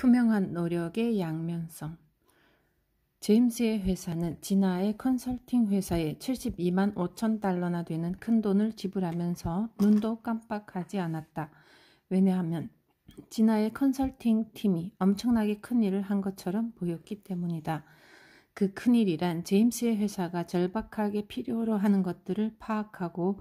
투명한 노력의 양면성. 제임스의 회사는 진아의 컨설팅 회사에 72만 5천 달러나 되는 큰 돈을 지불하면서 눈도 깜빡하지 않았다. 왜냐하면 진아의 컨설팅 팀이 엄청나게 큰 일을 한 것처럼 보였기 때문이다. 그 큰일이란 제임스의 회사가 절박하게 필요로 하는 것들을 파악하고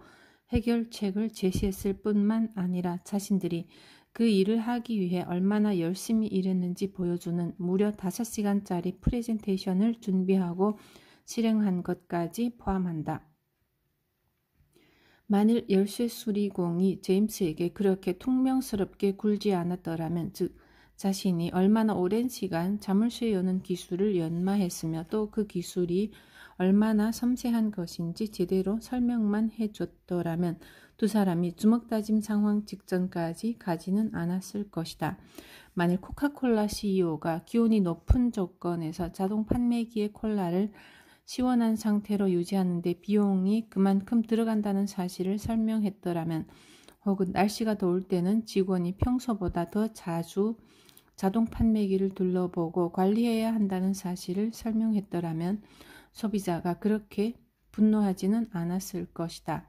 해결책을 제시했을 뿐만 아니라 자신들이 그 일을 하기 위해 얼마나 열심히 일했는지 보여주는 무려 5시간짜리 프레젠테이션을 준비하고 실행한 것까지 포함한다. 만일 열쇠 수리공이 제임스에게 그렇게 퉁명스럽게 굴지 않았더라면, 즉 자신이 얼마나 오랜 시간 자물쇠 여는 기술을 연마했으며 또 그 기술이 얼마나 섬세한 것인지 제대로 설명만 해줬더라면 두 사람이 주먹다짐 상황 직전까지 가지는 않았을 것이다. 만일 코카콜라 CEO가 기온이 높은 조건에서 자동 판매기의 콜라를 시원한 상태로 유지하는 데 비용이 그만큼 들어간다는 사실을 설명했더라면, 혹은 날씨가 더울 때는 직원이 평소보다 더 자주 자동 판매기를 둘러보고 관리해야 한다는 사실을 설명했더라면 소비자가 그렇게 분노하지는 않았을 것이다.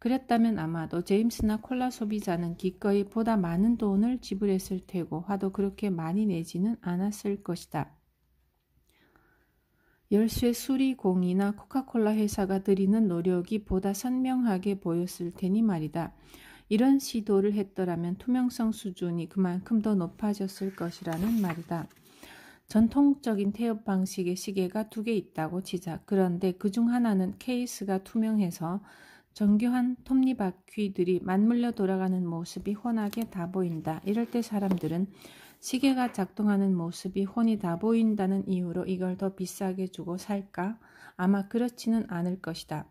그랬다면 아마도 제임스나 콜라 소비자는 기꺼이 보다 많은 돈을 지불했을 테고 화도 그렇게 많이 내지는 않았을 것이다. 열쇠 수리공이나 코카콜라 회사가 들이는 노력이 보다 선명하게 보였을 테니 말이다. 이런 시도를 했더라면 투명성 수준이 그만큼 더 높아졌을 것이라는 말이다. 전통적인 태엽 방식의 시계가 2개 있다고 치자. 그런데 그중 하나는 케이스가 투명해서 정교한 톱니바퀴들이 맞물려 돌아가는 모습이 훤하게 다 보인다. 이럴 때 사람들은 시계가 작동하는 모습이 훤히 다 보인다는 이유로 이걸 더 비싸게 주고 살까? 아마 그렇지는 않을 것이다.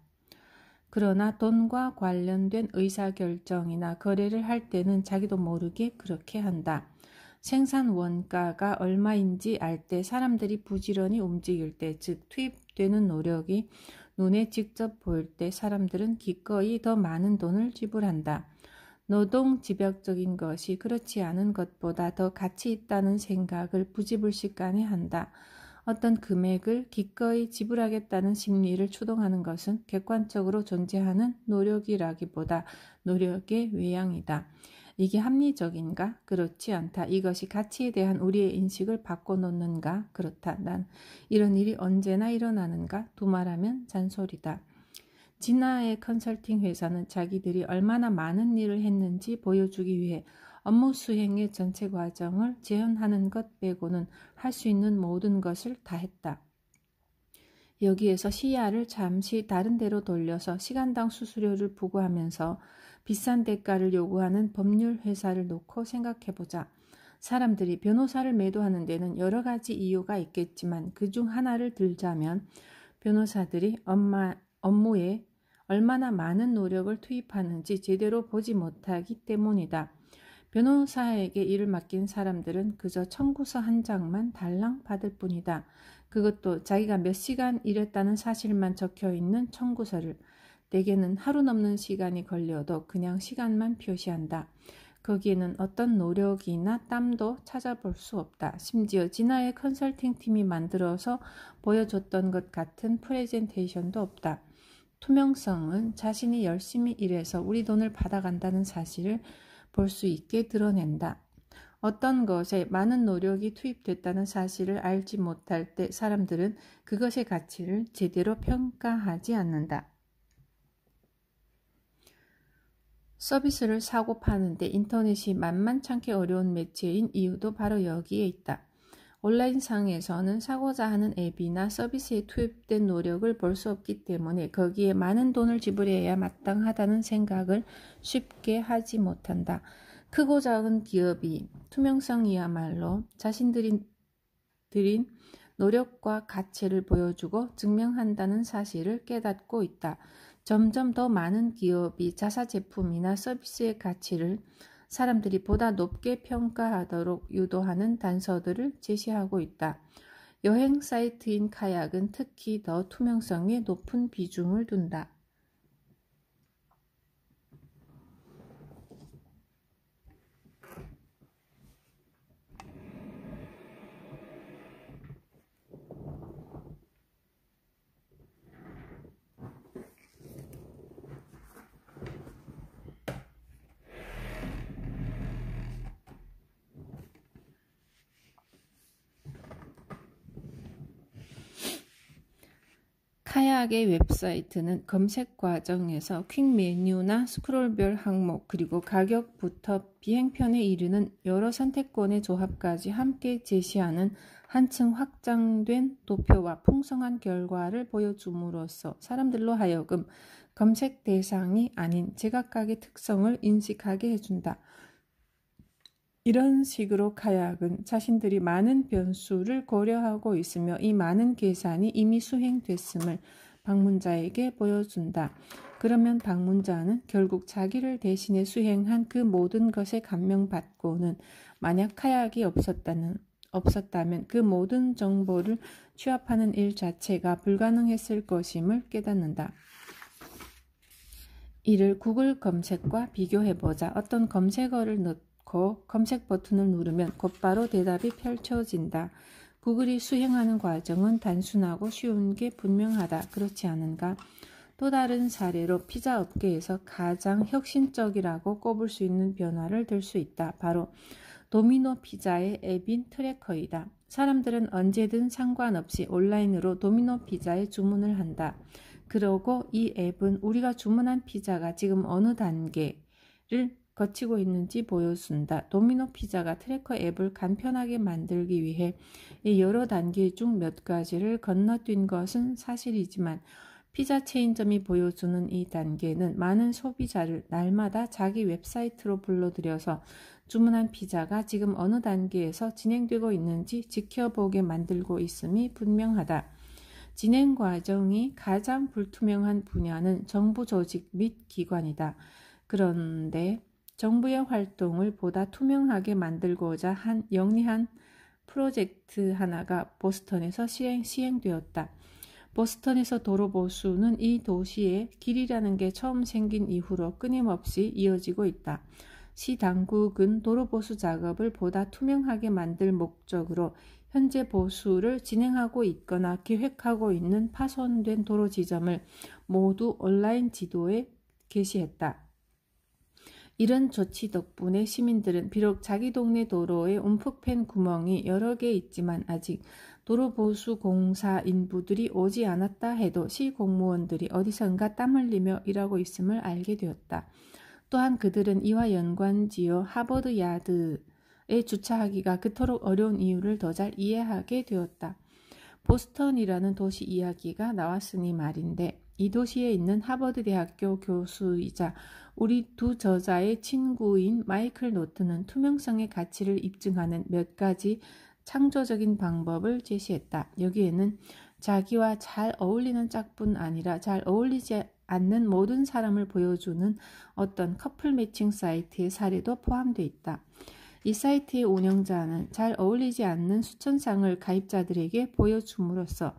그러나 돈과 관련된 의사결정이나 거래를 할 때는 자기도 모르게 그렇게 한다. 생산 원가가 얼마인지 알 때, 사람들이 부지런히 움직일 때, 즉 투입되는 노력이 눈에 직접 보일 때 사람들은 기꺼이 더 많은 돈을 지불한다. 노동 집약적인 것이 그렇지 않은 것보다 더 가치 있다는 생각을 부지불식간에 한다. 어떤 금액을 기꺼이 지불하겠다는 심리를 추동하는 것은 객관적으로 존재하는 노력이라기보다 노력의 외양이다. 이게 합리적인가? 그렇지 않다. 이것이 가치에 대한 우리의 인식을 바꿔놓는가? 그렇다. 난 이런 일이 언제나 일어나는가? 두말하면 잔소리다. 진아의 컨설팅 회사는 자기들이 얼마나 많은 일을 했는지 보여주기 위해 업무 수행의 전체 과정을 재현하는 것 빼고는 할 수 있는 모든 것을 다 했다. 여기에서 시야를 잠시 다른 데로 돌려서 시간당 수수료를 부과하면서 비싼 대가를 요구하는 법률 회사를 놓고 생각해보자. 사람들이 변호사를 매도하는 데는 여러 가지 이유가 있겠지만 그 중 하나를 들자면 변호사들이 업무에 얼마나 많은 노력을 투입하는지 제대로 보지 못하기 때문이다. 변호사에게 일을 맡긴 사람들은 그저 청구서 한 장만 달랑 받을 뿐이다. 그것도 자기가 몇 시간 일했다는 사실만 적혀있는 청구서를. 대개는 하루 넘는 시간이 걸려도 그냥 시간만 표시한다. 거기에는 어떤 노력이나 땀도 찾아볼 수 없다. 심지어 진아의 컨설팅 팀이 만들어서 보여줬던 것 같은 프레젠테이션도 없다. 투명성은 자신이 열심히 일해서 우리 돈을 받아간다는 사실을 볼 수 있게 드러낸다. 어떤 것에 많은 노력이 투입됐다는 사실을 알지 못할 때 사람들은 그것의 가치를 제대로 평가하지 않는다. 서비스를 사고 파는데 인터넷이 만만찮게 어려운 매체인 이유도 바로 여기에 있다. 온라인상에서는 사고자 하는 앱이나 서비스에 투입된 노력을 볼 수 없기 때문에 거기에 많은 돈을 지불해야 마땅하다는 생각을 쉽게 하지 못한다. 크고 작은 기업이 투명성이야말로 자신들이 들인 노력과 가치를 보여주고 증명한다는 사실을 깨닫고 있다. 점점 더 많은 기업이 자사 제품이나 서비스의 가치를 사람들이 보다 높게 평가하도록 유도하는 단서들을 제시하고 있다. 여행 사이트인 카약은 특히 더 투명성에 높은 비중을 둔다. 카약의 웹사이트는 검색 과정에서 퀵 메뉴나 스크롤별 항목 그리고 가격부터 비행편에 이르는 여러 선택권의 조합까지 함께 제시하는 한층 확장된 도표와 풍성한 결과를 보여줌으로써 사람들로 하여금 검색 대상이 아닌 제각각의 특성을 인식하게 해준다. 이런 식으로 카약은 자신들이 많은 변수를 고려하고 있으며 이 많은 계산이 이미 수행됐음을 방문자에게 보여준다. 그러면 방문자는 결국 자기를 대신해 수행한 그 모든 것에 감명받고는 만약 카약이 없었다면 그 모든 정보를 취합하는 일 자체가 불가능했을 것임을 깨닫는다. 이를 구글 검색과 비교해보자. 어떤 검색어를 넣고 검색 버튼을 누르면 곧바로 대답이 펼쳐진다. 구글이 수행하는 과정은 단순하고 쉬운 게 분명하다. 그렇지 않은가? 또 다른 사례로 피자 업계에서 가장 혁신적이라고 꼽을 수 있는 변화를 들 수 있다. 바로 도미노 피자의 앱인 트래커이다. 사람들은 언제든 상관없이 온라인으로 도미노 피자에 주문을 한다. 그러고 이 앱은 우리가 주문한 피자가 지금 어느 단계를 거치고 있는지 보여준다. 도미노 피자가 트래커 앱을 간편하게 만들기 위해 이 여러 단계 중 몇 가지를 건너뛴 것은 사실이지만 피자 체인점이 보여주는 이 단계는 많은 소비자를 날마다 자기 웹사이트로 불러들여서 주문한 피자가 지금 어느 단계에서 진행되고 있는지 지켜보게 만들고 있음이 분명하다. 진행 과정이 가장 불투명한 분야는 정부 조직 및 기관이다. 그런데 정부의 활동을 보다 투명하게 만들고자 한 영리한 프로젝트 하나가 보스턴에서 시행되었다. 보스턴에서 도로 보수는 이 도시의 길이라는 게 처음 생긴 이후로 끊임없이 이어지고 있다. 시 당국은 도로 보수 작업을 보다 투명하게 만들 목적으로 현재 보수를 진행하고 있거나 계획하고 있는 파손된 도로 지점을 모두 온라인 지도에 게시했다. 이런 조치 덕분에 시민들은 비록 자기 동네 도로에 움푹 팬 구멍이 여러 개 있지만 아직 도로보수공사 인부들이 오지 않았다 해도 시 공무원들이 어디선가 땀 흘리며 일하고 있음을 알게 되었다. 또한 그들은 이와 연관지어 하버드 야드에 주차하기가 그토록 어려운 이유를 더 잘 이해하게 되었다. 보스턴이라는 도시 이야기가 나왔으니 말인데 이 도시에 있는 하버드 대학교 교수이자 우리 두 저자의 친구인 마이클 노트는 투명성의 가치를 입증하는 몇 가지 창조적인 방법을 제시했다. 여기에는 자기와 잘 어울리는 짝뿐 아니라 잘 어울리지 않는 모든 사람을 보여주는 어떤 커플 매칭 사이트의 사례도 포함되어 있다. 이 사이트의 운영자는 잘 어울리지 않는 수천 쌍을 가입자들에게 보여줌으로써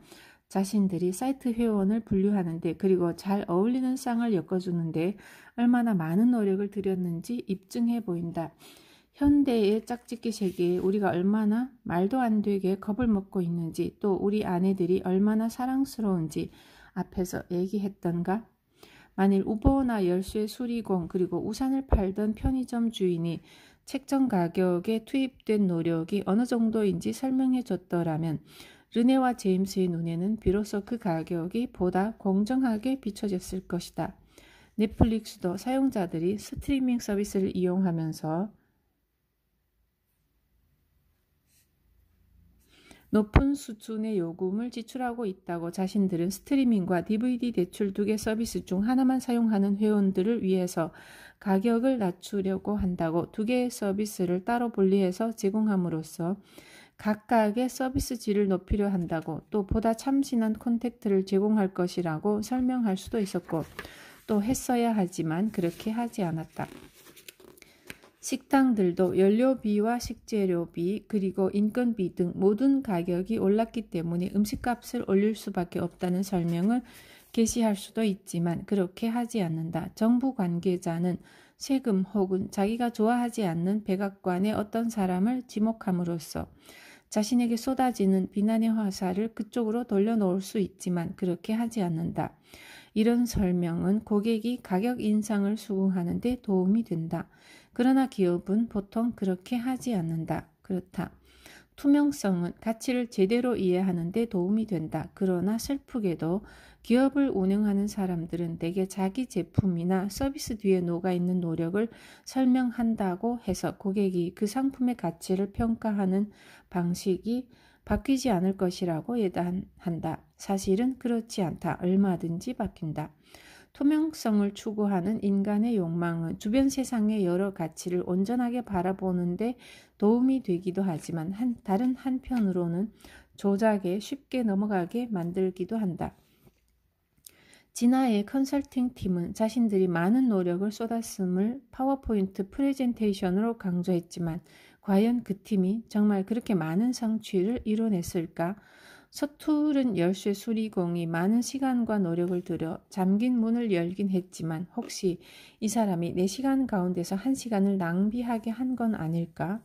자신들이 사이트 회원을 분류하는데 그리고 잘 어울리는 쌍을 엮어주는데 얼마나 많은 노력을 들였는지 입증해 보인다. 현대의 짝짓기 세계에 우리가 얼마나 말도 안 되게 겁을 먹고 있는지 또 우리 아내들이 얼마나 사랑스러운지 앞에서 얘기했던가? 만일 우버나 열쇠 수리공 그리고 우산을 팔던 편의점 주인이 책정 가격에 투입된 노력이 어느 정도인지 설명해 줬더라면 르네와 제임스의 눈에는 비로소 그 가격이 보다 공정하게 비춰졌을 것이다. 넷플릭스도 사용자들이 스트리밍 서비스를 이용하면서 높은 수준의 요금을 지출하고 있다고 자신들은 스트리밍과 DVD 대출 2개 서비스 중 하나만 사용하는 회원들을 위해서 가격을 낮추려고 한다고 2개의 서비스를 따로 분리해서 제공함으로써 각각의 서비스 질을 높이려 한다고 또 보다 참신한 콘텐츠를 제공할 것이라고 설명할 수도 있었고 또 했어야 하지만 그렇게 하지 않았다. 식당들도 연료비와 식재료비 그리고 인건비 등 모든 가격이 올랐기 때문에 음식값을 올릴 수밖에 없다는 설명을 게시할 수도 있지만 그렇게 하지 않는다. 정부 관계자는 세금 혹은 자기가 좋아하지 않는 백악관의 어떤 사람을 지목함으로써 자신에게 쏟아지는 비난의 화살을 그쪽으로 돌려놓을 수 있지만 그렇게 하지 않는다. 이런 설명은 고객이 가격 인상을 수긍하는 데 도움이 된다. 그러나 기업은 보통 그렇게 하지 않는다. 그렇다. 투명성은 가치를 제대로 이해하는 데 도움이 된다. 그러나 슬프게도 기업을 운영하는 사람들은 대개 자기 제품이나 서비스 뒤에 녹아있는 노력을 설명한다고 해서 고객이 그 상품의 가치를 평가하는 방식이 바뀌지 않을 것이라고 예단한다. 사실은 그렇지 않다. 얼마든지 바뀐다. 투명성을 추구하는 인간의 욕망은 주변 세상의 여러 가치를 온전하게 바라보는데 도움이 되기도 하지만 다른 한편으로는 조작에 쉽게 넘어가게 만들기도 한다. 진아의 컨설팅 팀은 자신들이 많은 노력을 쏟았음을 파워포인트 프레젠테이션으로 강조했지만 과연 그 팀이 정말 그렇게 많은 성취를 이뤄냈을까? 서투른 열쇠 수리공이 많은 시간과 노력을 들여 잠긴 문을 열긴 했지만 혹시 이 사람이 4시간 가운데서 1시간을 낭비하게 한 건 아닐까?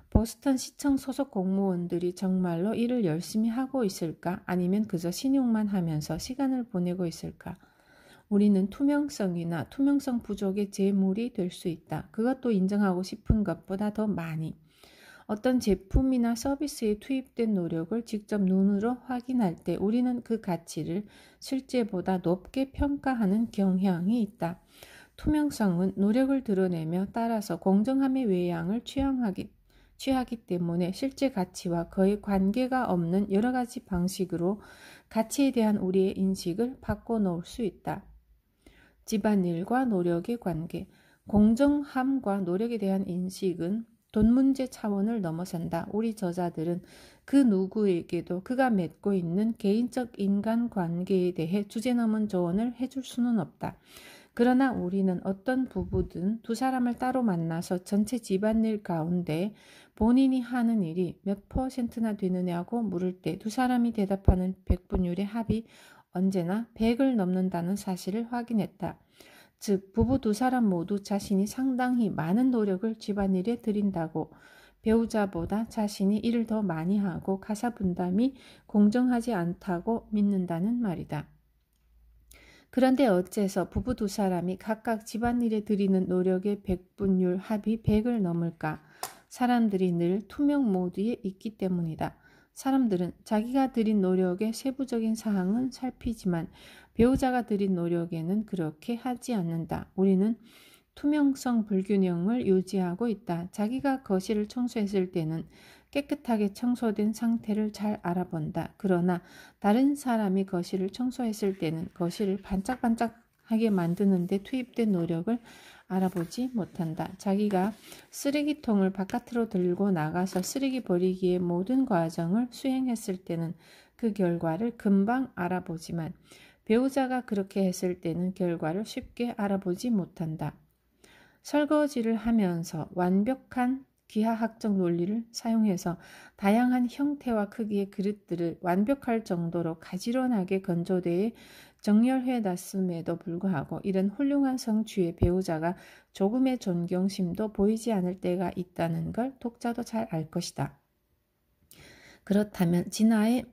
보스턴 시청 소속 공무원들이 정말로 일을 열심히 하고 있을까? 아니면 그저 신용만 하면서 시간을 보내고 있을까? 우리는 투명성이나 투명성 부족의 제물이 될 수 있다. 그것도 인정하고 싶은 것보다 더 많이. 어떤 제품이나 서비스에 투입된 노력을 직접 눈으로 확인할 때 우리는 그 가치를 실제보다 높게 평가하는 경향이 있다. 투명성은 노력을 드러내며 따라서 공정함의 외양을 취하기 때문에 실제 가치와 거의 관계가 없는 여러 가지 방식으로 가치에 대한 우리의 인식을 바꿔놓을 수 있다. 집안일과 노력의 관계, 공정함과 노력에 대한 인식은 돈 문제 차원을 넘어선다. 우리 저자들은 그 누구에게도 그가 맺고 있는 개인적 인간관계에 대해 주제넘은 조언을 해줄 수는 없다. 그러나 우리는 어떤 부부든 두 사람을 따로 만나서 전체 집안일 가운데 본인이 하는 일이 몇 %나 되느냐고 물을 때 두 사람이 대답하는 백분율의 합이 언제나 100을 넘는다는 사실을 확인했다. 즉 부부 두 사람 모두 자신이 상당히 많은 노력을 집안일에 들인다고, 배우자보다 자신이 일을 더 많이 하고 가사 분담이 공정하지 않다고 믿는다는 말이다. 그런데 어째서 부부 두 사람이 각각 집안일에 들이는 노력의 백분율 합이 100을 넘을까? 사람들이 늘 투명 모드에 있기 때문이다. 사람들은 자기가 들인 노력의 세부적인 사항은 살피지만 배우자가 들인 노력에는 그렇게 하지 않는다. 우리는 투명성 불균형을 유지하고 있다. 자기가 거실을 청소했을 때는 깨끗하게 청소된 상태를 잘 알아본다. 그러나 다른 사람이 거실을 청소했을 때는 거실을 반짝반짝하게 만드는 데 투입된 노력을 알아보지 못한다. 자기가 쓰레기통을 바깥으로 들고 나가서 쓰레기 버리기의 모든 과정을 수행했을 때는 그 결과를 금방 알아보지만 배우자가 그렇게 했을 때는 결과를 쉽게 알아보지 못한다. 설거지를 하면서 완벽한 기하학적 논리를 사용해서 다양한 형태와 크기의 그릇들을 완벽할 정도로 가지런하게 건조대에 정렬해 놨음에도 불구하고 이런 훌륭한 성취의 배우자가 조금의 존경심도 보이지 않을 때가 있다는 걸 독자도 잘 알 것이다. 그렇다면 진아의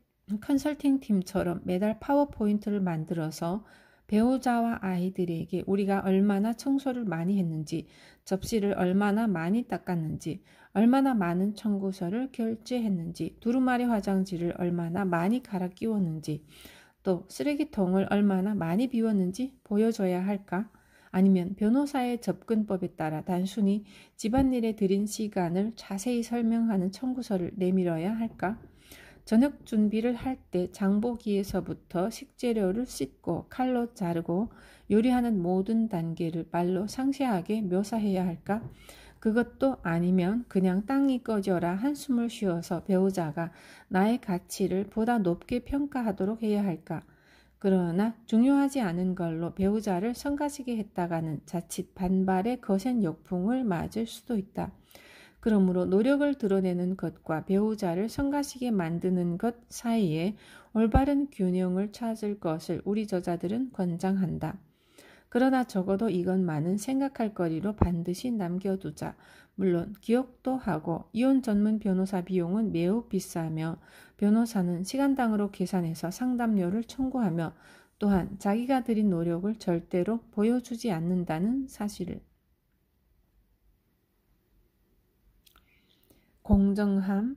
컨설팅 팀처럼 매달 파워포인트를 만들어서 배우자와 아이들에게 우리가 얼마나 청소를 많이 했는지, 접시를 얼마나 많이 닦았는지, 얼마나 많은 청구서를 결제했는지, 두루마리 화장지를 얼마나 많이 갈아 끼웠는지, 또 쓰레기통을 얼마나 많이 비웠는지 보여줘야 할까? 아니면 변호사의 접근법에 따라 단순히 집안일에 들인 시간을 자세히 설명하는 청구서를 내밀어야 할까? 저녁 준비를 할 때 장보기에서부터 식재료를 씻고 칼로 자르고 요리하는 모든 단계를 말로 상세하게 묘사해야 할까? 그것도 아니면 그냥 땅이 꺼져라 한숨을 쉬어서 배우자가 나의 가치를 보다 높게 평가하도록 해야 할까? 그러나 중요하지 않은 걸로 배우자를 성가시게 했다가는 자칫 반발의 거센 역풍을 맞을 수도 있다. 그러므로 노력을 드러내는 것과 배우자를 성가시게 만드는 것 사이에 올바른 균형을 찾을 것을 우리 저자들은 권장한다. 그러나 적어도 이것만은 생각할 거리로 반드시 남겨두자. 물론 기억도 하고 이혼 전문 변호사 비용은 매우 비싸며 변호사는 시간당으로 계산해서 상담료를 청구하며 또한 자기가 들인 노력을 절대로 보여주지 않는다는 사실을. 공정함,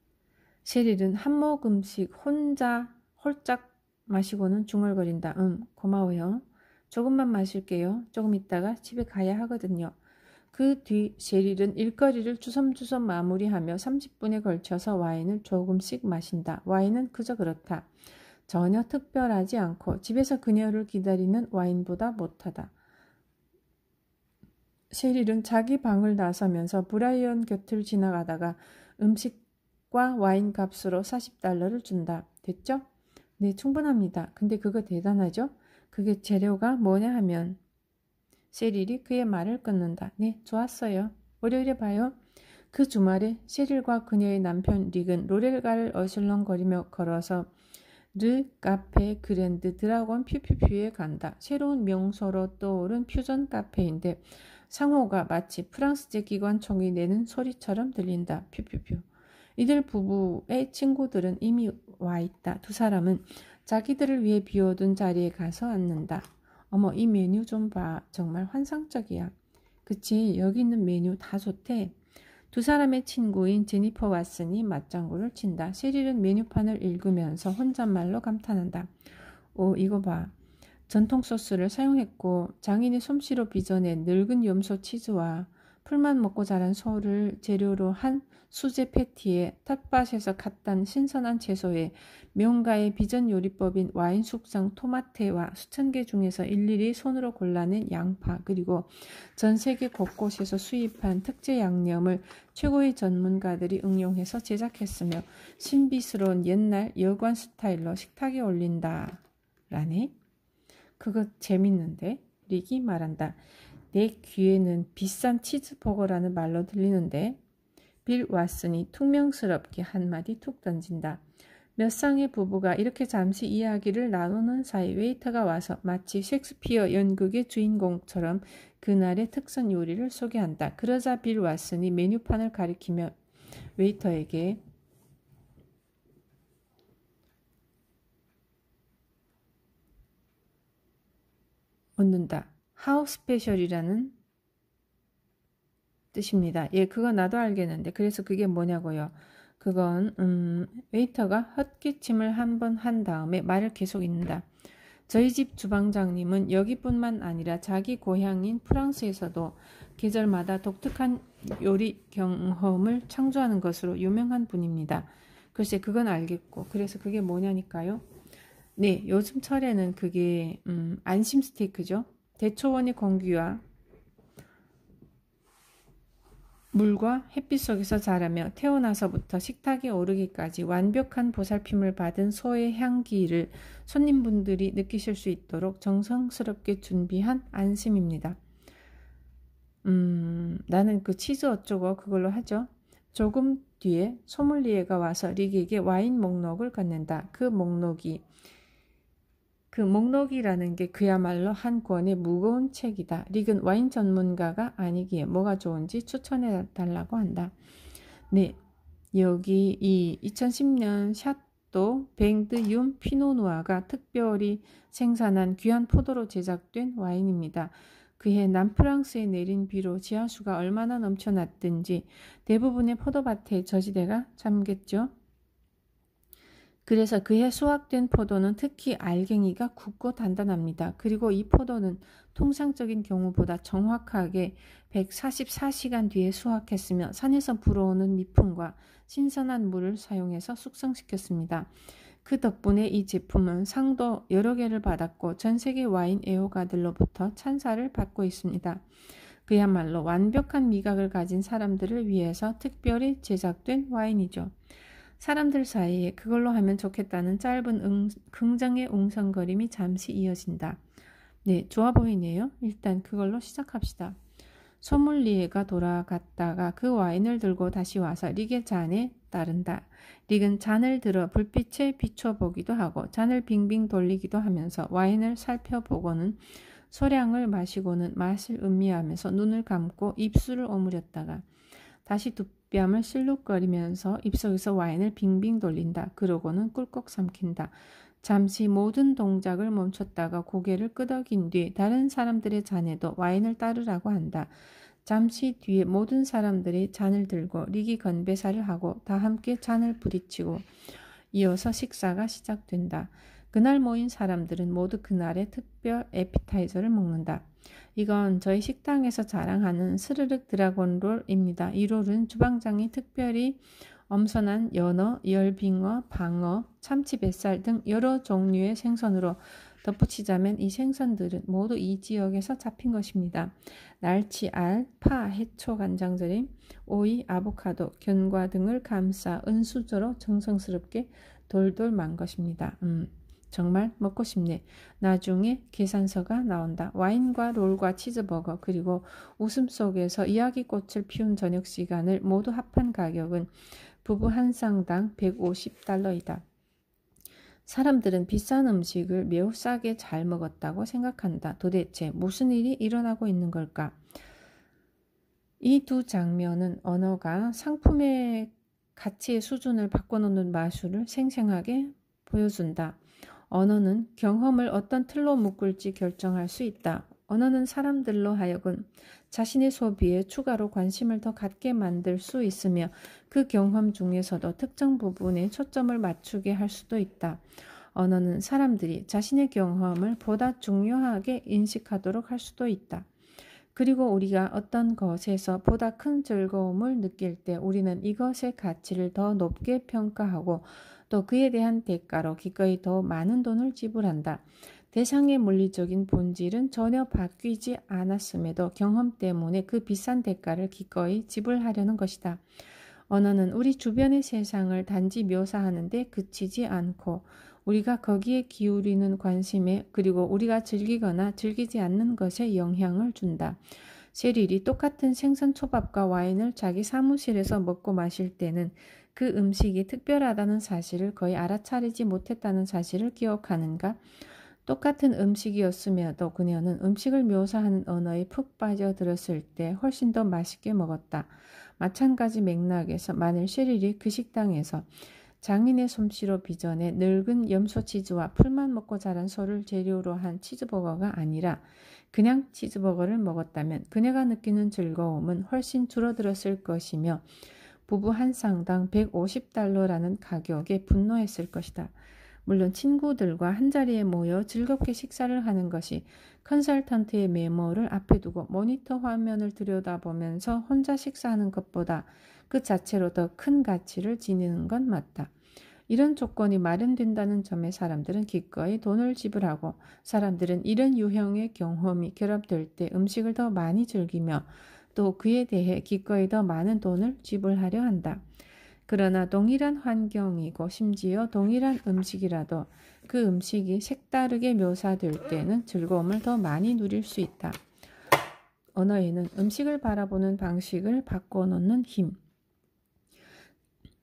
셰릴은 한 모금씩 혼자 홀짝 마시고는 중얼거린다. 고마워요. 조금만 마실게요. 조금 있다가 집에 가야 하거든요. 그 뒤 셰릴은 일거리를 주섬주섬 마무리하며 30분에 걸쳐서 와인을 조금씩 마신다. 와인은 그저 그렇다. 전혀 특별하지 않고 집에서 그녀를 기다리는 와인보다 못하다. 셰릴은 자기 방을 나서면서 브라이언 곁을 지나가다가 음식과 와인 값으로 $40를 준다. 됐죠? 네, 충분합니다. 근데 그거 대단하죠? 그게 재료가 뭐냐 하면 셰릴이 그의 말을 끊는다. 네, 좋았어요. 월요일에 봐요. 그 주말에 셰릴과 그녀의 남편 릭은 로렐가를 어슬렁거리며 걸어서 르 카페 그랜드 드라곤 퓨퓨퓨에 간다. 새로운 명소로 떠오른 퓨전 카페인데 상호가 마치 프랑스제 기관총이 내는 소리처럼 들린다. 퓨퓨퓨. 이들 부부의 친구들은 이미 와 있다. 두 사람은 자기들을 위해 비워둔 자리에 가서 앉는다. 어머, 이 메뉴 좀 봐. 정말 환상적이야. 그치, 여기 있는 메뉴 다 좋대. 두 사람의 친구인 제니퍼 왓슨이 맞장구를 친다. 셰릴은 메뉴판을 읽으면서 혼잣말로 감탄한다. 오, 이거 봐. 전통 소스를 사용했고 장인의 솜씨로 빚어낸 늙은 염소 치즈와 풀만 먹고 자란 소를 재료로 한 수제 패티에 텃밭에서 갓 딴 신선한 채소에 명가의 비전 요리법인 와인 숙성 토마테와 수천 개 중에서 일일이 손으로 골라낸 양파 그리고 전 세계 곳곳에서 수입한 특제 양념을 최고의 전문가들이 응용해서 제작했으며 신비스러운 옛날 여관 스타일로 식탁에 올린다. 라네. 그거 재밌는데? 릭이 말한다. 내 귀에는 비싼 치즈버거라는 말로 들리는데? 빌 왓슨이 퉁명스럽게 한마디 툭 던진다. 몇 쌍의 부부가 이렇게 잠시 이야기를 나누는 사이 웨이터가 와서 마치 셰익스피어 연극의 주인공처럼 그날의 특선 요리를 소개한다. 그러자 빌 왓슨이 메뉴판을 가리키며 웨이터에게 묻는다. How special이라는 뜻입니다. 예, 그건 나도 알겠는데 그래서 그게 뭐냐고요. 그건 웨이터가 헛기침을 한번 한 다음에 말을 계속 잇는다. 저희 집 주방장님은 여기뿐만 아니라 자기 고향인 프랑스에서도 계절마다 독특한 요리 경험을 창조하는 것으로 유명한 분입니다. 글쎄 그건 알겠고 그래서 그게 뭐냐니까요. 네, 요즘 철에는 그게 안심 스테이크죠. 대초원의 공기와 물과 햇빛 속에서 자라며 태어나서부터 식탁에 오르기까지 완벽한 보살핌을 받은 소의 향기를 손님분들이 느끼실 수 있도록 정성스럽게 준비한 안심입니다. 나는 그 치즈 어쩌고 그걸로 하죠. 조금 뒤에 소믈리에가 와서 릭에게 와인 목록을 건넨다. 그 목록이라는 게 그야말로 한 권의 무거운 책이다. 릭은 와인 전문가가 아니기에 뭐가 좋은지 추천해 달라고 한다. 네, 여기 이 2010년 샤또 뱅드윰 피노누아가 특별히 생산한 귀한 포도로 제작된 와인입니다. 그해 남프랑스에 내린 비로 지하수가 얼마나 넘쳐났든지 대부분의 포도밭에 저지대가 잠겼죠. 그래서 그해 수확된 포도는 특히 알갱이가 굵고 단단합니다. 그리고 이 포도는 통상적인 경우보다 정확하게 144시간 뒤에 수확했으며 산에서 불어오는 미풍과 신선한 물을 사용해서 숙성시켰습니다. 그 덕분에 이 제품은 상도 여러 개를 받았고 전 세계 와인 애호가들로부터 찬사를 받고 있습니다. 그야말로 완벽한 미각을 가진 사람들을 위해서 특별히 제작된 와인이죠. 사람들 사이에 그걸로 하면 좋겠다는 짧은 긍정의 웅성거림이 잠시 이어진다. 네, 좋아 보이네요. 일단 그걸로 시작합시다. 소믈리에가 돌아갔다가 그 와인을 들고 다시 와서 릭의 잔에 따른다. 릭은 잔을 들어 불빛에 비춰보기도 하고 잔을 빙빙 돌리기도 하면서 와인을 살펴보고는 소량을 마시고는 맛을 음미하면서 눈을 감고 입술을 오므렸다가 다시 두 뺨을 실룩거리면서 입속에서 와인을 빙빙 돌린다. 그러고는 꿀꺽 삼킨다. 잠시 모든 동작을 멈췄다가 고개를 끄덕인 뒤 다른 사람들의 잔에도 와인을 따르라고 한다. 잠시 뒤에 모든 사람들이 잔을 들고 리기 건배사를 하고 다 함께 잔을 부딪히고 이어서 식사가 시작된다. 그날 모인 사람들은 모두 그날의 특별 에피타이저를 먹는다. 이건 저희 식당에서 자랑하는 스르륵 드라곤롤입니다. 이 롤은 주방장이 특별히 엄선한 연어, 열빙어, 방어, 참치 뱃살 등 여러 종류의 생선으로 덧붙이자면 이 생선들은 모두 이 지역에서 잡힌 것입니다. 날치, 알, 파, 해초, 간장절임, 오이, 아보카도, 견과 등을 감싸 은수저로 정성스럽게 돌돌 만 것입니다. 정말 먹고 싶네. 나중에 계산서가 나온다. 와인과 롤과 치즈버거 그리고 웃음 속에서 이야기꽃을 피운 저녁 시간을 모두 합한 가격은 부부 한 쌍당 150달러이다. 사람들은 비싼 음식을 매우 싸게 잘 먹었다고 생각한다. 도대체 무슨 일이 일어나고 있는 걸까? 이 두 장면은 언어가 상품의 가치의 수준을 바꿔놓는 마술을 생생하게 보여준다. 언어는 경험을 어떤 틀로 묶을지 결정할 수 있다. 언어는 사람들로 하여금 자신의 소비에 추가로 관심을 더 갖게 만들 수 있으며 그 경험 중에서도 특정 부분에 초점을 맞추게 할 수도 있다. 언어는 사람들이 자신의 경험을 보다 중요하게 인식하도록 할 수도 있다. 그리고 우리가 어떤 것에서 보다 큰 즐거움을 느낄 때 우리는 이것의 가치를 더 높게 평가하고 또 그에 대한 대가로 기꺼이 더 많은 돈을 지불한다. 대상의 물리적인 본질은 전혀 바뀌지 않았음에도 경험 때문에 그 비싼 대가를 기꺼이 지불하려는 것이다. 언어는 우리 주변의 세상을 단지 묘사하는 데 그치지 않고 우리가 거기에 기울이는 관심에 그리고 우리가 즐기거나 즐기지 않는 것에 영향을 준다. 셰릴이 똑같은 생선 초밥과 와인을 자기 사무실에서 먹고 마실 때는 그 음식이 특별하다는 사실을 거의 알아차리지 못했다는 사실을 기억하는가? 똑같은 음식이었음에도 그녀는 음식을 묘사하는 언어에 푹 빠져들었을 때 훨씬 더 맛있게 먹었다. 마찬가지 맥락에서 만일 셰릴이 그 식당에서 장인의 솜씨로 빚어내 늙은 염소 치즈와 풀만 먹고 자란 소를 재료로 한 치즈버거가 아니라 그냥 치즈버거를 먹었다면 그녀가 느끼는 즐거움은 훨씬 줄어들었을 것이며 부부 한 쌍당 150달러라는 가격에 분노했을 것이다. 물론 친구들과 한자리에 모여 즐겁게 식사를 하는 것이 컨설턴트의 메모를 앞에 두고 모니터 화면을 들여다보면서 혼자 식사하는 것보다 그 자체로 더 큰 가치를 지니는 건 맞다. 이런 조건이 마련된다는 점에 사람들은 기꺼이 돈을 지불하고 사람들은 이런 유형의 경험이 결합될 때 음식을 더 많이 즐기며 또 그에 대해 기꺼이 더 많은 돈을 지불하려 한다. 그러나 동일한 환경이고 심지어 동일한 음식이라도 그 음식이 색다르게 묘사될 때는 즐거움을 더 많이 누릴 수 있다. 언어에는 음식을 바라보는 방식을 바꿔놓는 힘,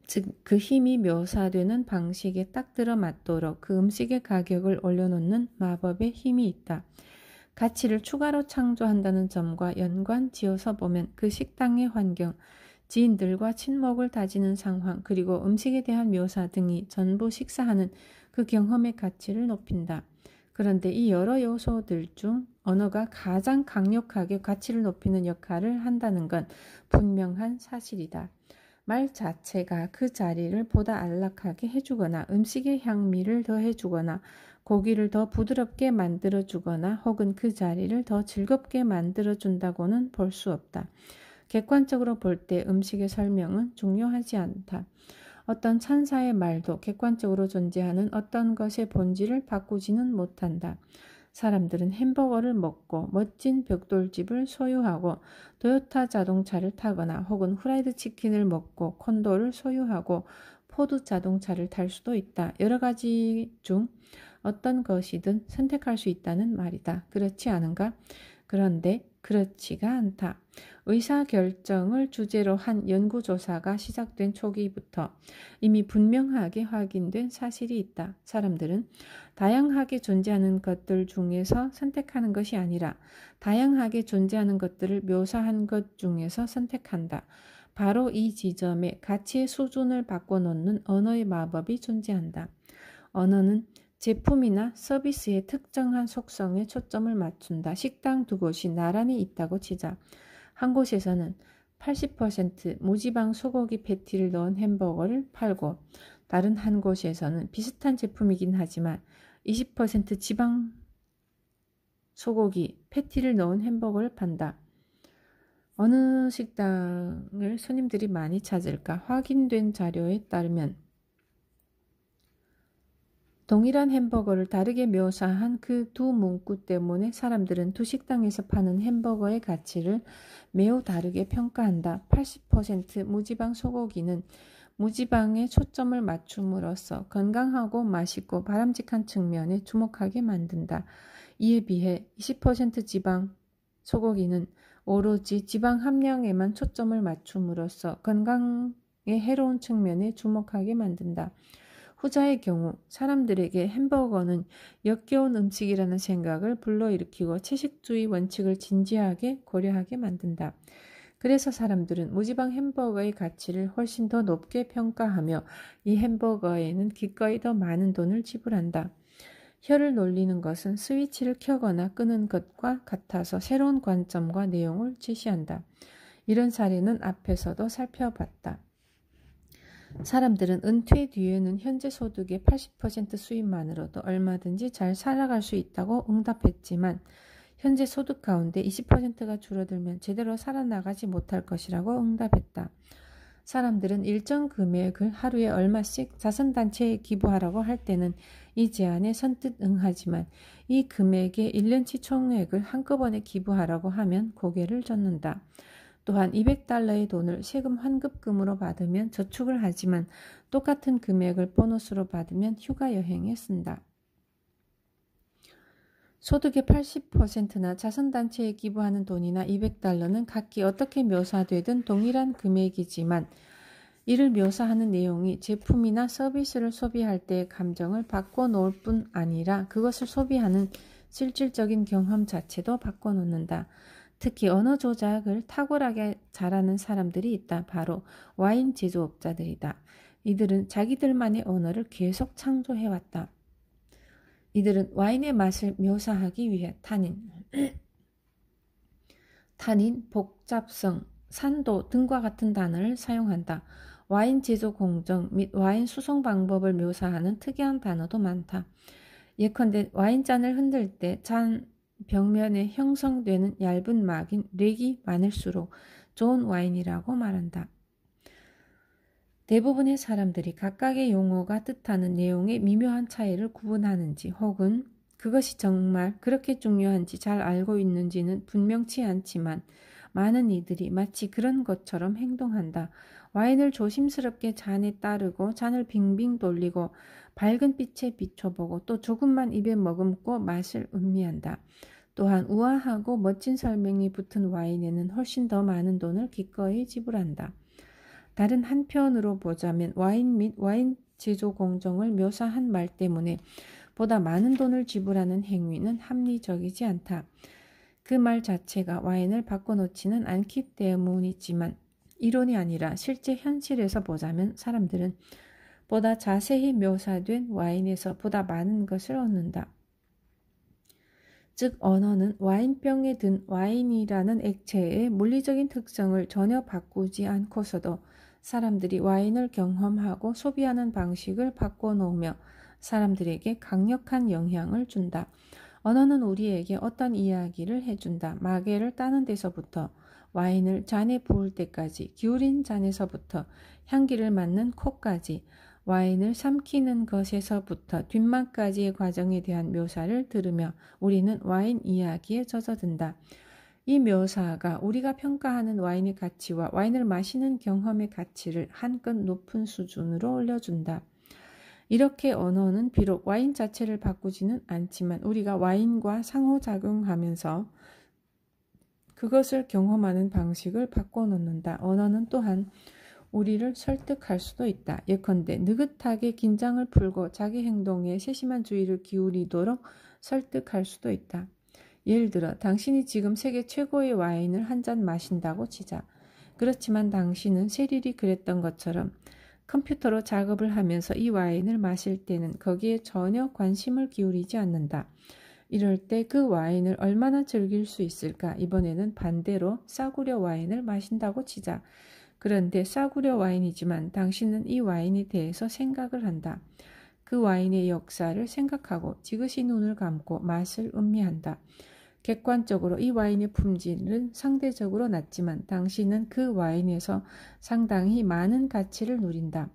즉 그 힘이 묘사되는 방식에 딱 들어맞도록 그 음식의 가격을 올려놓는 마법의 힘이 있다. 가치를 추가로 창조한다는 점과 연관 지어서 보면 그 식당의 환경, 지인들과 친목을 다지는 상황, 그리고 음식에 대한 묘사 등이 전부 식사하는 그 경험의 가치를 높인다. 그런데 이 여러 요소들 중 언어가 가장 강력하게 가치를 높이는 역할을 한다는 건 분명한 사실이다. 말 자체가 그 자리를 보다 안락하게 해주거나 음식의 향미를 더해주거나 고기를 더 부드럽게 만들어주거나 혹은 그 자리를 더 즐겁게 만들어준다고는 볼 수 없다. 객관적으로 볼 때 음식의 설명은 중요하지 않다. 어떤 찬사의 말도 객관적으로 존재하는 어떤 것의 본질을 바꾸지는 못한다. 사람들은 햄버거를 먹고 멋진 벽돌집을 소유하고 토요타 자동차를 타거나 혹은 후라이드 치킨을 먹고 콘도를 소유하고 포드 자동차를 탈 수도 있다. 여러 가지 중 어떤 것이든 선택할 수 있다는 말이다. 그렇지 않은가? 그런데 그렇지가 않다. 의사결정을 주제로 한 연구조사가 시작된 초기부터 이미 분명하게 확인된 사실이 있다. 사람들은 다양하게 존재하는 것들 중에서 선택하는 것이 아니라 다양하게 존재하는 것들을 묘사한 것 중에서 선택한다. 바로 이 지점에 가치의 수준을 바꿔놓는 언어의 마법이 존재한다. 언어는 제품이나 서비스의 특정한 속성에 초점을 맞춘다. 식당 두 곳이 나란히 있다고 치자. 한 곳에서는 80% 무지방 소고기 패티를 넣은 햄버거를 팔고 다른 한 곳에서는 비슷한 제품이긴 하지만 20% 지방 소고기 패티를 넣은 햄버거를 판다. 어느 식당을 손님들이 많이 찾을까? 확인된 자료에 따르면 동일한 햄버거를 다르게 묘사한 그 두 문구 때문에 사람들은 두 식당에서 파는 햄버거의 가치를 매우 다르게 평가한다. 80% 무지방 소고기는 무지방에 초점을 맞춤으로써 건강하고 맛있고 바람직한 측면에 주목하게 만든다. 이에 비해 20% 지방 소고기는 오로지 지방 함량에만 초점을 맞춤으로써 건강에 해로운 측면에 주목하게 만든다. 후자의 경우 사람들에게 햄버거는 역겨운 음식이라는 생각을 불러일으키고 채식주의 원칙을 진지하게 고려하게 만든다. 그래서 사람들은 무지방 햄버거의 가치를 훨씬 더 높게 평가하며 이 햄버거에는 기꺼이 더 많은 돈을 지불한다. 혀를 놀리는 것은 스위치를 켜거나 끄는 것과 같아서 새로운 관점과 내용을 제시한다. 이런 사례는 앞에서도 살펴봤다. 사람들은 은퇴 뒤에는 현재 소득의 80% 수입만으로도 얼마든지 잘 살아갈 수 있다고 응답했지만 현재 소득 가운데 20%가 줄어들면 제대로 살아나가지 못할 것이라고 응답했다. 사람들은 일정 금액을 하루에 얼마씩 자선단체에 기부하라고 할 때는 이 제안에 선뜻 응하지만 이 금액의 1년치 총액을 한꺼번에 기부하라고 하면 고개를 젓는다. 또한 200달러의 돈을 세금 환급금으로 받으면 저축을 하지만 똑같은 금액을 보너스로 받으면 휴가 여행에 쓴다. 소득의 80%나 자선단체에 기부하는 돈이나 200달러는 각기 어떻게 묘사되든 동일한 금액이지만 이를 묘사하는 내용이 제품이나 서비스를 소비할 때의 감정을 바꿔놓을 뿐 아니라 그것을 소비하는 실질적인 경험 자체도 바꿔놓는다. 특히 언어 조작을 탁월하게 잘하는 사람들이 있다. 바로 와인 제조업자들이다. 이들은 자기들만의 언어를 계속 창조해왔다. 이들은 와인의 맛을 묘사하기 위해 탄닌, 복잡성, 산도 등과 같은 단어를 사용한다. 와인 제조 공정 및 와인 수송 방법을 묘사하는 특이한 단어도 많다. 예컨대 와인잔을 흔들 때 잔 벽면에 형성되는 얇은 막인 렉이 많을수록 좋은 와인이라고 말한다. 대부분의 사람들이 각각의 용어가 뜻하는 내용의 미묘한 차이를 구분하는지 혹은 그것이 정말 그렇게 중요한지 잘 알고 있는지는 분명치 않지만 많은 이들이 마치 그런 것처럼 행동한다. 와인을 조심스럽게 잔에 따르고 잔을 빙빙 돌리고 밝은 빛에 비춰보고 또 조금만 입에 머금고 맛을 음미한다. 또한 우아하고 멋진 설명이 붙은 와인에는 훨씬 더 많은 돈을 기꺼이 지불한다. 다른 한편으로 보자면 와인 및 와인 제조 공정을 묘사한 말 때문에 보다 많은 돈을 지불하는 행위는 합리적이지 않다. 그 말 자체가 와인을 바꿔놓지는 않기 때문이지만 이론이 아니라 실제 현실에서 보자면 사람들은 보다 자세히 묘사된 와인에서 보다 많은 것을 얻는다. 즉 언어는 와인병에 든 와인이라는 액체의 물리적인 특성을 전혀 바꾸지 않고서도 사람들이 와인을 경험하고 소비하는 방식을 바꿔놓으며 사람들에게 강력한 영향을 준다. 언어는 우리에게 어떤 이야기를 해준다. 마개를 따는 데서부터 와인을 잔에 부을 때까지, 기울인 잔에서부터 향기를 맡는 코까지, 와인을 삼키는 것에서부터 뒷맛까지의 과정에 대한 묘사를 들으며 우리는 와인 이야기에 젖어든다. 이 묘사가 우리가 평가하는 와인의 가치와 와인을 마시는 경험의 가치를 한껏 높은 수준으로 올려준다. 이렇게 언어는 비록 와인 자체를 바꾸지는 않지만 우리가 와인과 상호작용하면서 그것을 경험하는 방식을 바꿔놓는다. 언어는 또한 우리를 설득할 수도 있다. 예컨대 느긋하게 긴장을 풀고 자기 행동에 세심한 주의를 기울이도록 설득할 수도 있다. 예를 들어 당신이 지금 세계 최고의 와인을 한 잔 마신다고 치자. 그렇지만 당신은 세릴이 그랬던 것처럼 컴퓨터로 작업을 하면서 이 와인을 마실 때는 거기에 전혀 관심을 기울이지 않는다. 이럴 때 그 와인을 얼마나 즐길 수 있을까? 이번에는 반대로 싸구려 와인을 마신다고 치자. 그런데 싸구려 와인이지만 당신은 이 와인에 대해서 생각을 한다. 그 와인의 역사를 생각하고 지그시 눈을 감고 맛을 음미한다. 객관적으로 이 와인의 품질은 상대적으로 낮지만 당신은 그 와인에서 상당히 많은 가치를 누린다.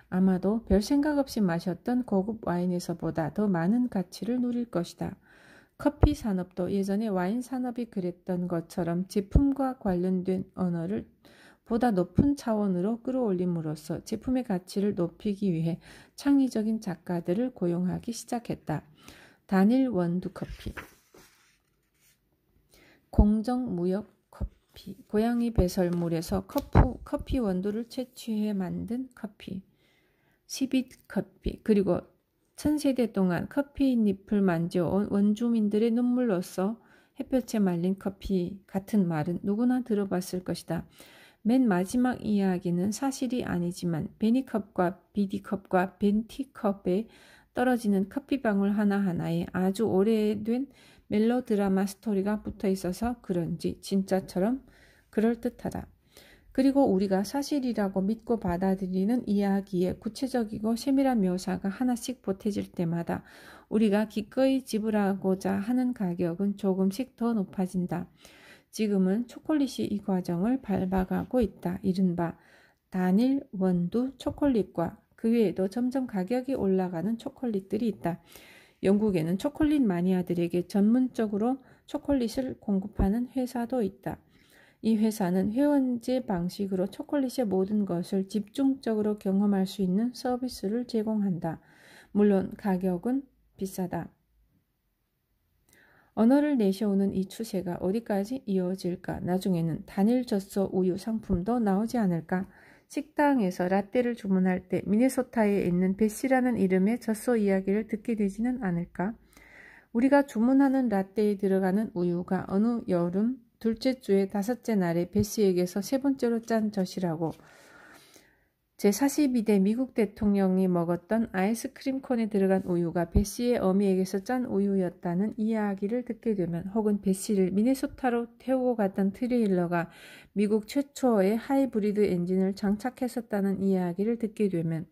아마도 별 생각 없이 마셨던 고급 와인에서보다 더 많은 가치를 누릴 것이다. 커피 산업도 예전에 와인 산업이 그랬던 것처럼 제품과 관련된 언어를 보다 높은 차원으로 끌어올림으로써 제품의 가치를 높이기 위해 창의적인 작가들을 고용하기 시작했다. 다닐 원두 커피. 공정무역 커피. 고양이 배설물에서 커피 원두를 채취해 만든 커피. 시빗 커피. 그리고 1000세대 동안 커피잎을 만져온 원주민들의 눈물로써 햇볕에 말린 커피 같은 말은 누구나 들어봤을 것이다. 맨 마지막 이야기는 사실이 아니지만 베니컵과 비디컵과 벤티컵에 떨어지는 커피방울 하나하나에 아주 오래된 멜로드라마 스토리가 붙어 있어서 그런지 진짜처럼 그럴듯하다. 그리고 우리가 사실이라고 믿고 받아들이는 이야기의 구체적이고 세밀한 묘사가 하나씩 보태질 때마다 우리가 기꺼이 지불하고자 하는 가격은 조금씩 더 높아진다. 지금은 초콜릿이 이 과정을 밟아가고 있다. 이른바 단일 원두 초콜릿과 그 외에도 점점 가격이 올라가는 초콜릿들이 있다. 영국에는 초콜릿 마니아들에게 전문적으로 초콜릿을 공급하는 회사도 있다. 이 회사는 회원제 방식으로 초콜릿의 모든 것을 집중적으로 경험할 수 있는 서비스를 제공한다. 물론 가격은 비싸다. 언어를 내세우는 이 추세가 어디까지 이어질까? 나중에는 단일 젖소 우유 상품도 나오지 않을까? 식당에서 라떼를 주문할 때 미네소타에 있는 베시라는 이름의 젖소 이야기를 듣게 되지는 않을까? 우리가 주문하는 라떼에 들어가는 우유가 어느 여름 둘째 주의 다섯째 날에 베시에게서 세 번째로 짠 젖이라고. 제42대 미국 대통령이 먹었던 아이스크림 콘에 들어간 우유가 베시의 어미에게서 짠 우유였다는 이야기를 듣게 되면, 혹은 베시를 미네소타로 태우고 갔던 트레일러가 미국 최초의 하이브리드 엔진을 장착했었다는 이야기를 듣게 되면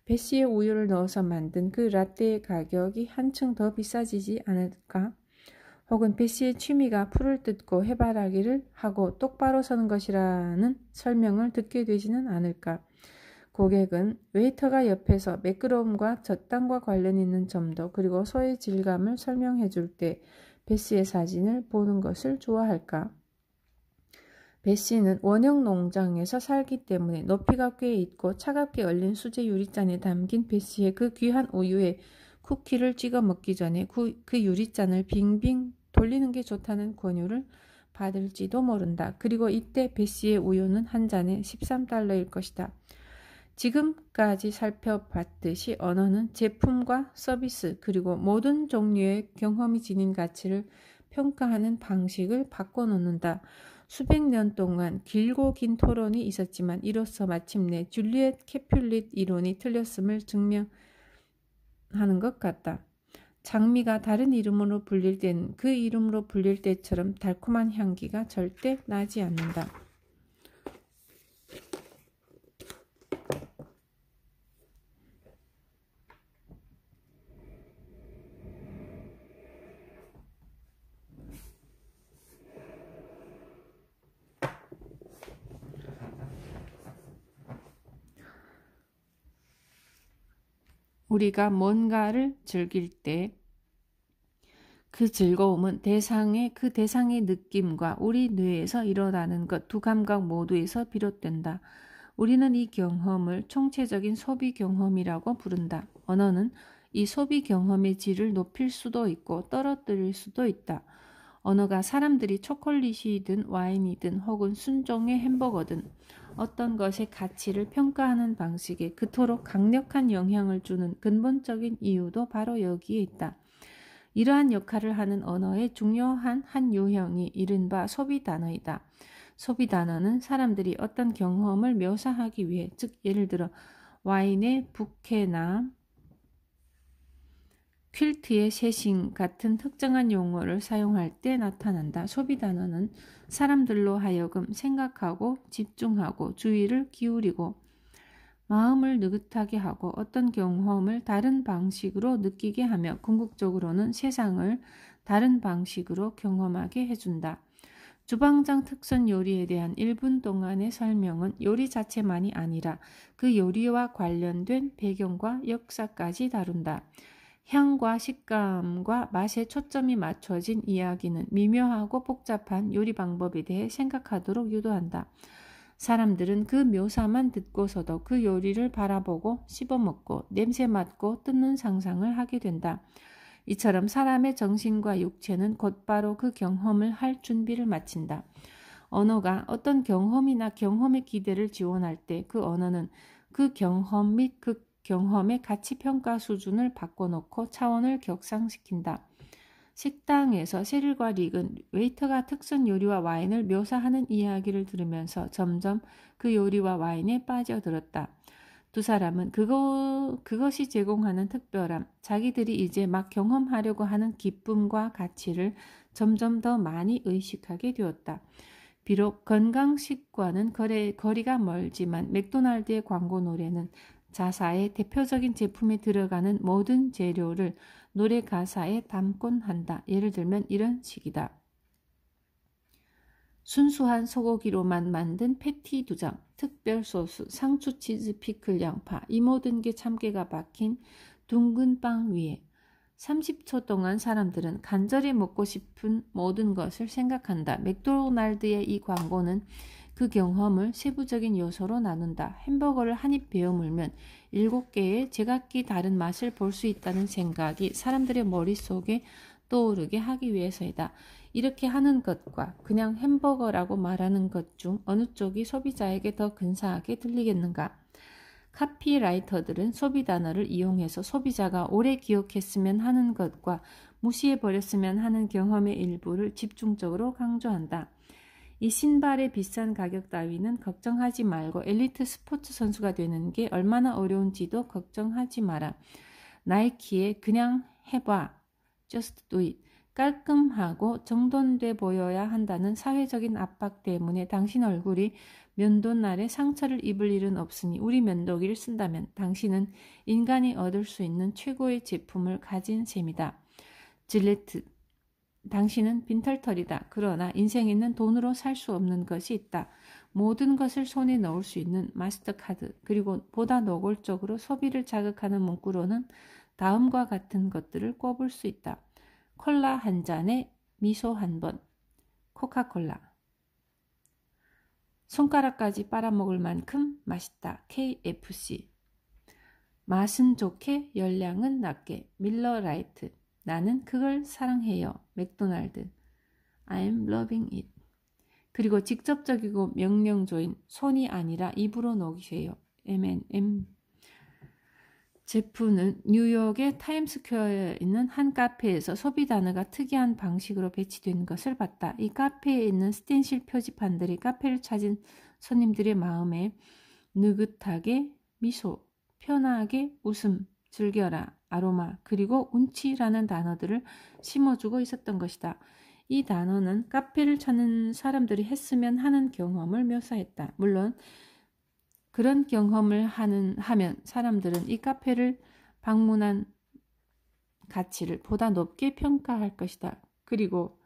베시의 우유를 넣어서 만든 그 라떼의 가격이 한층 더 비싸지지 않을까? 혹은 베시의 취미가 풀을 뜯고 해바라기를 하고 똑바로 서는 것이라는 설명을 듣게 되지는 않을까? 고객은 웨이터가 옆에서 매끄러움과 젖당과 관련 있는 점도 그리고 소의 질감을 설명해 줄 때 베시의 사진을 보는 것을 좋아할까? 베시는 원형 농장에서 살기 때문에 높이가 꽤 있고 차갑게 얼린 수제 유리잔에 담긴 베시의 그 귀한 우유에 쿠키를 찍어 먹기 전에 그 유리잔을 빙빙 돌리는 게 좋다는 권유를 받을지도 모른다. 그리고 이때 베시의 우유는 한 잔에 13달러일 것이다. 지금까지 살펴봤듯이 언어는 제품과 서비스 그리고 모든 종류의 경험이 지닌 가치를 평가하는 방식을 바꿔놓는다. 수백 년 동안 길고 긴 토론이 있었지만 이로써 마침내 줄리엣 캐퓰릿 이론이 틀렸음을 증명하는 것 같다. 장미가 다른 이름으로 불릴 때는 그 이름으로 불릴 때처럼 달콤한 향기가 절대 나지 않는다. 우리가 뭔가를 즐길 때 그 즐거움은 그 대상의 느낌과 우리 뇌에서 일어나는 것 두 감각 모두에서 비롯된다. 우리는 이 경험을 총체적인 소비 경험이라고 부른다. 언어는 이 소비 경험의 질을 높일 수도 있고 떨어뜨릴 수도 있다. 언어가 사람들이 초콜릿이든 와인이든 혹은 순종의 햄버거든 어떤 것의 가치를 평가하는 방식에 그토록 강력한 영향을 주는 근본적인 이유도 바로 여기에 있다. 이러한 역할을 하는 언어의 중요한 한 유형이 이른바 소비 단어이다. 소비 단어는 사람들이 어떤 경험을 묘사하기 위해, 즉 예를 들어 와인의 부케나 퀼트의 쇄신 같은 특정한 용어를 사용할 때 나타난다. 소비 단어는 사람들로 하여금 생각하고 집중하고 주의를 기울이고 마음을 느긋하게 하고 어떤 경험을 다른 방식으로 느끼게 하며 궁극적으로는 세상을 다른 방식으로 경험하게 해준다. 주방장 특선 요리에 대한 1분 동안의 설명은 요리 자체만이 아니라 그 요리와 관련된 배경과 역사까지 다룬다. 향과 식감과 맛에 초점이 맞춰진 이야기는 미묘하고 복잡한 요리 방법에 대해 생각하도록 유도한다. 사람들은 그 묘사만 듣고서도 그 요리를 바라보고 씹어먹고 냄새 맡고 뜯는 상상을 하게 된다. 이처럼 사람의 정신과 육체는 곧바로 그 경험을 할 준비를 마친다. 언어가 어떤 경험이나 경험의 기대를 지원할 때 그 언어는 그 경험 및 그 경험의 가치평가 수준을 바꿔놓고 차원을 격상시킨다. 식당에서 세릴과 릭은 웨이터가 특선 요리와 와인을 묘사하는 이야기를 들으면서 점점 그 요리와 와인에 빠져들었다. 두 사람은 그것이 제공하는 특별함, 자기들이 이제 막 경험하려고 하는 기쁨과 가치를 점점 더 많이 의식하게 되었다. 비록 건강식과는 거리가 멀지만 맥도날드의 광고 노래는 자사의 대표적인 제품에 들어가는 모든 재료를 노래 가사에 담곤 한다. 예를 들면 이런 식이다. 순수한 소고기로만 만든 패티 2장, 특별 소스, 상추 치즈 피클 양파, 이 모든 게 참깨가 박힌 둥근 빵 위에 30초 동안 사람들은 간절히 먹고 싶은 모든 것을 생각한다. 맥도날드의 이 광고는 그 경험을 세부적인 요소로 나눈다. 햄버거를 한 입 베어 물면 7개의 제각기 다른 맛을 볼 수 있다는 생각이 사람들의 머릿속에 떠오르게 하기 위해서이다. 이렇게 하는 것과 그냥 햄버거라고 말하는 것 중 어느 쪽이 소비자에게 더 근사하게 들리겠는가? 카피라이터들은 소비 단어를 이용해서 소비자가 오래 기억했으면 하는 것과 무시해버렸으면 하는 경험의 일부를 집중적으로 강조한다. 이 신발의 비싼 가격 따위는 걱정하지 말고 엘리트 스포츠 선수가 되는 게 얼마나 어려운지도 걱정하지 마라. 나이키의 그냥 해봐, just do it. 깔끔하고 정돈돼 보여야 한다는 사회적인 압박 때문에 당신 얼굴이 면도날에 상처를 입을 일은 없으니 우리 면도기를 쓴다면 당신은 인간이 얻을 수 있는 최고의 제품을 가진 셈이다. 질레트, 당신은 빈털털이다. 그러나 인생에는 돈으로 살 수 없는 것이 있다. 모든 것을 손에 넣을 수 있는 마스터카드, 그리고 보다 노골적으로 소비를 자극하는 문구로는 다음과 같은 것들을 꼽을 수 있다. 콜라 한 잔에 미소 한 번. 코카콜라. 손가락까지 빨아먹을 만큼 맛있다. KFC. 맛은 좋게 열량은 낮게. 밀러라이트. 나는 그걸 사랑해요. 맥도날드. I'm loving it. 그리고 직접적이고 명령조인 손이 아니라 입으로 녹이세요. M&M. 제프는 뉴욕의 타임스퀘어에 있는 한 카페에서 소비 단어가 특이한 방식으로 배치된 것을 봤다. 이 카페에 있는 스텐실 표지판들이 카페를 찾은 손님들의 마음에 느긋하게 미소, 편하게 웃음, 즐겨라, 아로마, 그리고 운치라는 단어들을 심어주고 있었던 것이다. 이 단어는 카페를 찾는 사람들이 했으면 하는 경험을 묘사했다. 물론 그런 경험을 하면 사람들은 이 카페를 방문한 가치를 보다 높게 평가할 것이다. 그리고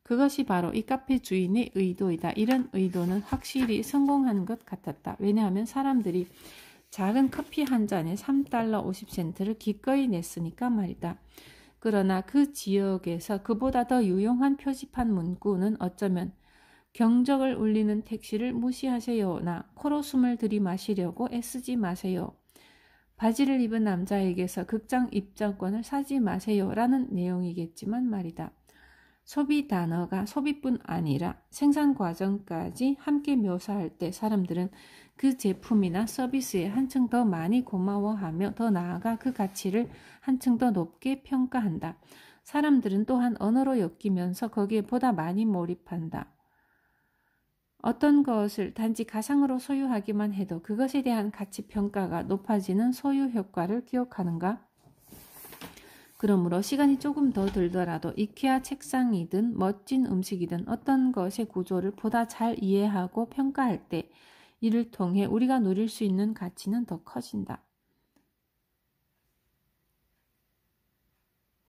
그것이 바로 이 카페 주인의 의도이다. 이런 의도는 확실히 성공한 것 같았다. 왜냐하면 사람들이 작은 커피 한 잔에 $3 50센트를 기꺼이 냈으니까 말이다. 그러나 그 지역에서 그보다 더 유용한 표지판 문구는 어쩌면 경적을 울리는 택시를 무시하세요나 코로 숨을 들이마시려고 애쓰지 마세요. 바지를 입은 남자에게서 극장 입장권을 사지 마세요라는 내용이겠지만 말이다. 소비 단어가 소비뿐 아니라 생산 과정까지 함께 묘사할 때 사람들은 그 제품이나 서비스에 한층 더 많이 고마워하며 더 나아가 그 가치를 한층 더 높게 평가한다. 사람들은 또한 언어로 엮이면서 거기에 보다 많이 몰입한다. 어떤 것을 단지 가상으로 소유하기만 해도 그것에 대한 가치 평가가 높아지는 소유 효과를 기억하는가? 그러므로 시간이 조금 더 들더라도 이케아 책상이든 멋진 음식이든 어떤 것의 구조를 보다 잘 이해하고 평가할 때 이를 통해 우리가 누릴 수 있는 가치는 더 커진다.